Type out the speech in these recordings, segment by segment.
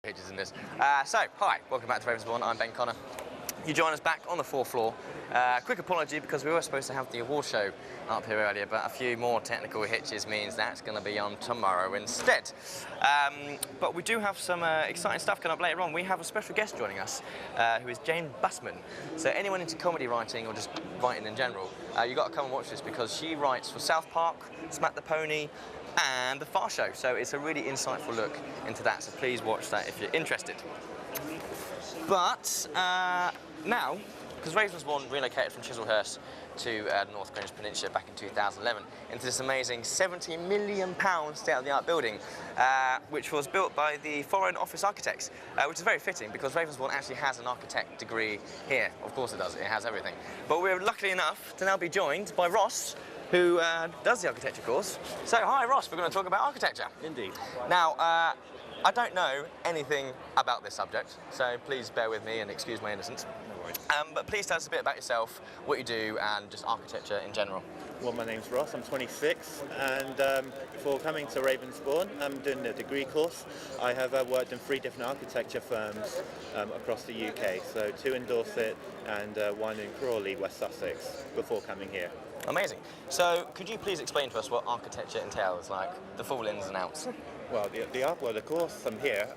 Pictures in this. Hi, welcome back to Ravensbourne. I'm Ben Connor. You join us back on the 4th floor. Quick apology because we were supposed to have the award show up here earlier, but a few more technical hitches means that's going to be on tomorrow instead. But we do have some exciting stuff coming up later on. We have a special guest joining us, who is Jane Bussman. So anyone into comedy writing or just writing in general, you've got to come and watch this because she writes for South Park, Smack the Pony, and The Far Show. So it's a really insightful look into that, so please watch that if you're interested. But now, because Ravensbourne relocated from Chislehurst to the North Greenwich Peninsula back in 2011 into this amazing £70 million state-of-the-art building, which was built by the Foreign Office Architects, which is very fitting because Ravensbourne actually has an architect degree here. Of course it does, it has everything. But we're lucky enough to now be joined by Ross, who does the architecture course. So, hi Ross, we're going to talk about architecture. Indeed. Now, I don't know anything about this subject, so please bear with me and excuse my innocence. No worries. But please tell us a bit about yourself, what you do, and just architecture in general. Well, my name's Ross, I'm 26, and before coming to Ravensbourne, I'm doing a degree course. I have worked in 3 different architecture firms across the UK, so 2 in Dorset and 1 in Crawley, West Sussex, before coming here. Amazing. So, could you please explain to us what architecture entails, like the full ins and outs? Well, the course I'm here,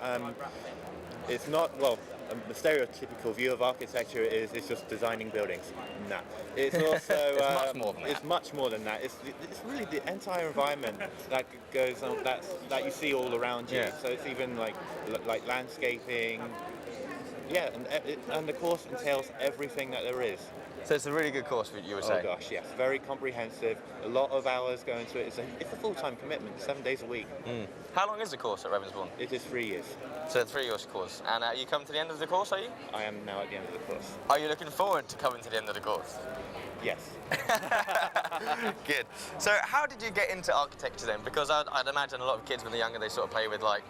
it's not, the stereotypical view of architecture is it's just designing buildings. Nah. It's also it's much more than that. It's much more than that. It's really the entire environment that goes on that you see all around you. Yeah. So it's even like landscaping. Yeah, and the course entails everything that there is. So it's a really good course, you would say? Oh gosh, yes, very comprehensive. A lot of hours go into it. It's a full-time commitment, 7 days a week. Mm. How long is the course at Ravensbourne? It is 3 years. So 3 years course. And you come to the end of the course, are you? I am now at the end of the course. Are you looking forward to coming to the end of the course? Yes. Good. So how did you get into architecture then? Because I'd imagine a lot of kids when they're younger, they sort of play with like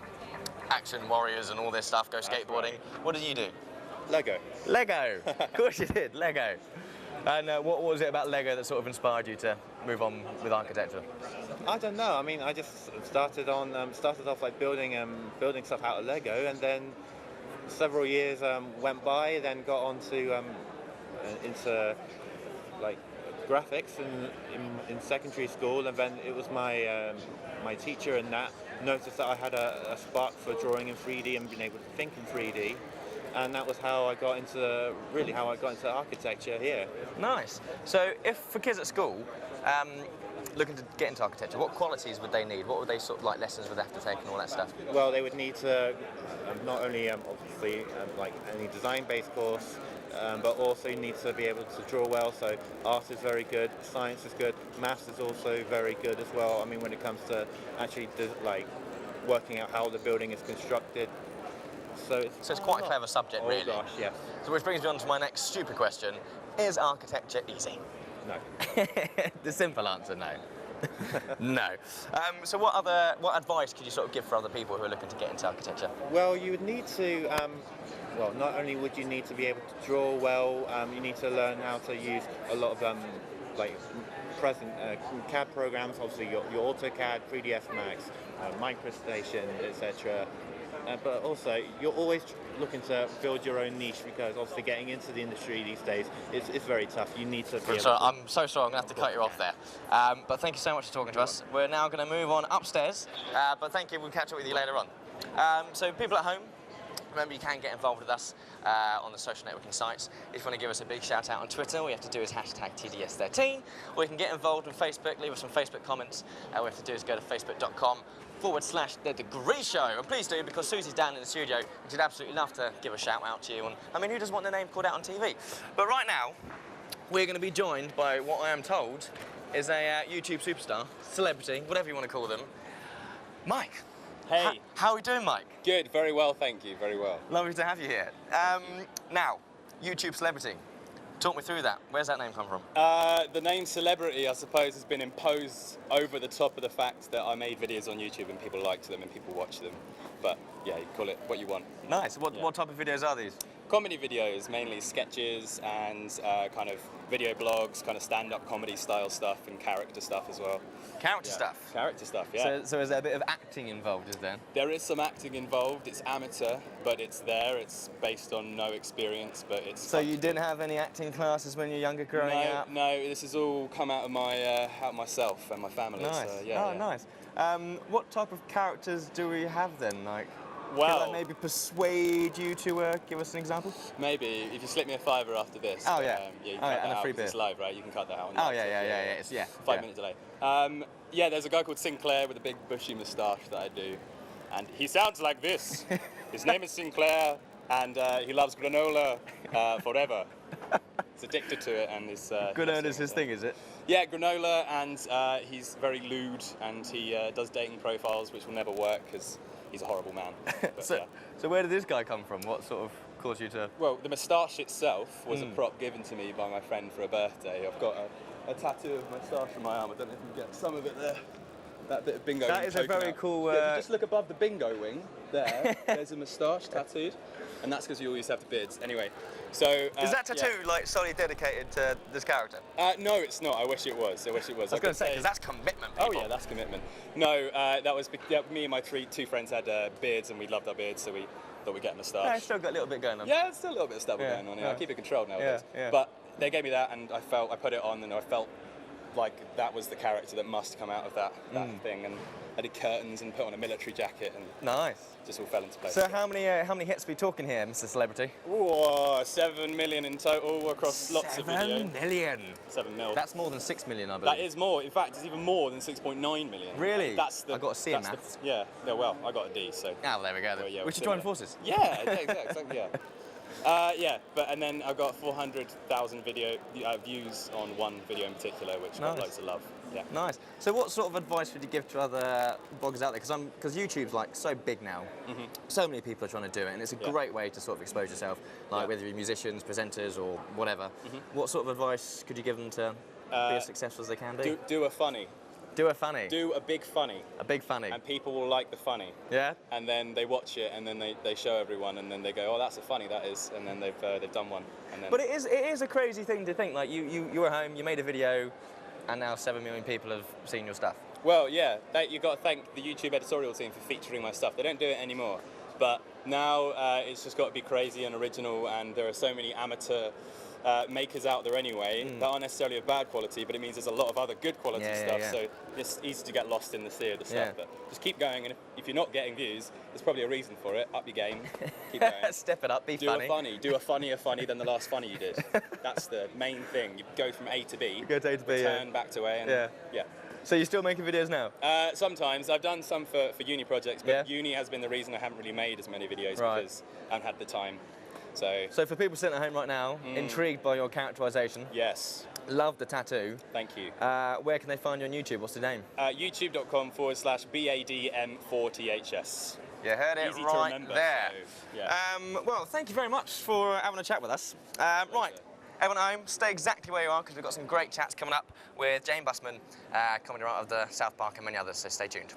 Action Warriors and all this stuff, go skateboarding. Right. What did you do? Lego. Lego! Of course you did, Lego. And what was it about Lego that sort of inspired you to move on with architecture? I don't know. I mean, I just started off like building stuff out of Lego, and then several years went by. Then got on to into like graphics in secondary school, and then it was my my teacher and that noticed that I had a spark for drawing in 3D and being able to think in 3D. And that was how I got into architecture here. Nice. So, if for kids at school looking to get into architecture, what qualities would they need? What would they sort of like lessons would they have to take and all that stuff? Well, they would need to not only obviously like any design-based course, but also you need to be able to draw well. So art is very good, science is good, maths is also very good as well. I mean, when it comes to actually like working out how the building is constructed. So it's quite a clever subject, really. Oh gosh, yes. So which brings me on to my next stupid question. Is architecture easy? No. The simple answer, no. No. So what advice could you sort of give for other people who are looking to get into architecture? Well, you would need to, not only would you need to be able to draw well, you need to learn how to use a lot of present CAD programs, obviously your AutoCAD, 3ds Max, MicroStation, etc. But also, you're always looking to build your own niche because obviously getting into the industry these days is very tough. You need to be I'm so sorry, I'm going to have to cut you off there. But thank you so much for talking to us. We're now going to move on upstairs, but thank you, we'll catch up with you later on. So people at home, remember you can get involved with us on the social networking sites. If you want to give us a big shout out on Twitter, all you have to do is hashtag TDS13, or you can get involved on Facebook, leave us some Facebook comments. All you have to do is go to facebook.com/The Degree Show. And please do, because Susie's down in the studio, and she'd absolutely love to give a shout out to you. And I mean, who doesn't want their name called out on TV? But right now, we're going to be joined by what I am told is a YouTube superstar, celebrity, whatever you want to call them, Mike. Hey. How are we doing, Mike? Good, very well, thank you, very well. Lovely to have you here. Now, YouTube celebrity. Talk me through that. Where's that name come from? The name celebrity, I suppose, has been imposed over the top of the fact that I made videos on YouTube and people liked them and people watch them. But yeah, you call it what you want. Nice. What type of videos are these? Comedy videos, mainly sketches and kind of video blogs, kind of stand-up comedy style stuff and character stuff as well. Character stuff? Character stuff, yeah. So is there a bit of acting involved, is there? There is some acting involved. It's amateur, but it's there. It's based on no experience, but it's... So you didn't have any acting classes when you were younger growing up? No, this has all come out of myself and my family. Nice. So, yeah, nice. What type of characters do we have then? Like, well, could I maybe persuade you to give us an example? Maybe if you slip me a $5 after this. Oh yeah. Yeah, you can cut that out because it's live, right? You can cut that out. Oh yeah. It's 5 minute delay. Yeah, there's a guy called Sinclair with a big bushy moustache that I do, and he sounds like this. His name is Sinclair, and he loves granola forever. He's addicted to it, and is. Granola's his thing, is it? Yeah, granola, and he's very lewd, and he does dating profiles, which will never work because he's a horrible man. But, so where did this guy come from? What sort of caused you to... Well, the moustache itself was a prop given to me by my friend for a birthday. I've got a tattoo of moustache on my arm. I don't know if you can get some of it there. That bit of bingo That wing is a very out. cool... Yeah, if you just look above the bingo wing, there's a moustache tattooed. And that's because you always have the beards. Anyway, so... is that tattoo like solely dedicated to this character? No, it's not. I wish it was. I was going to say, because that's commitment, people. Oh yeah, that's commitment. No, that was me and my two friends had beards, and we loved our beards, so we thought we'd get a moustache. Yeah, it's still got a little bit going on. Yeah, it's still a little bit of stubble going on. Yeah. I keep it controlled nowadays. Yeah. But they gave me that, and I put it on, and I felt like that was the character that must come out of that thing. And I did curtains and put on a military jacket, and nice. Just all fell into place. So how many hits are we talking here, Mr. Celebrity? Ooh, 7 million in total across lots of videos. 7 million. 7 mil. That's more than 6 million, I believe. That is more. In fact, it's even more than 6.9 million. Really? That's the. I got a C in maths. Yeah. Well, I got a D. So. Oh, there we go. Then. Yeah, we should join forces. Yeah. Exactly. Yeah. And then I got 400,000 views on one video in particular, which got loads of love. Yeah. Nice. So what sort of advice would you give to other bloggers out there? Because YouTube's like so big now. So many people are trying to do it, and it's a great way to sort of expose yourself, like whether you're musicians, presenters, or whatever. What sort of advice could you give them to be as successful as they can be? Do a funny. Do a funny. Do a big funny. A big funny. And people will like the funny. Yeah. And then they watch it, and then they show everyone, and then they go, oh, that's a funny, that is, and then they've done one. And then... But it is a crazy thing to think. Like you were home, you made a video, and now 7 million people have seen your stuff. Well, yeah, you've got to thank the YouTube editorial team for featuring my stuff. They don't do it anymore, but now it's just got to be crazy and original, and there are so many amateur makers out there anyway that aren't necessarily of bad quality, but it means there's a lot of other good quality stuff, so it's easy to get lost in the sea of the stuff. But just keep going, and if you're not getting views, there's probably a reason for it. Up your game, keep going. Step it up, be funny. Do a funnier funny than the last funny you did. That's the main thing. You go from A to B, turn back to A, and yeah. So you're still making videos now? Sometimes. I've done some for uni projects, but uni has been the reason I haven't really made as many videos because I haven't had the time. So for people sitting at home right now, intrigued by your characterisation, yes, love the tattoo. Thank you. Where can they find you on YouTube? What's the name? youtube.com/BADM4THS. You heard it Easy right to remember, there. So, yeah. Well, thank you very much for having a chat with us. Right, everyone at home, stay exactly where you are because we've got some great chats coming up with Jane Bussman, comedy writer of the South Park and many others, so stay tuned.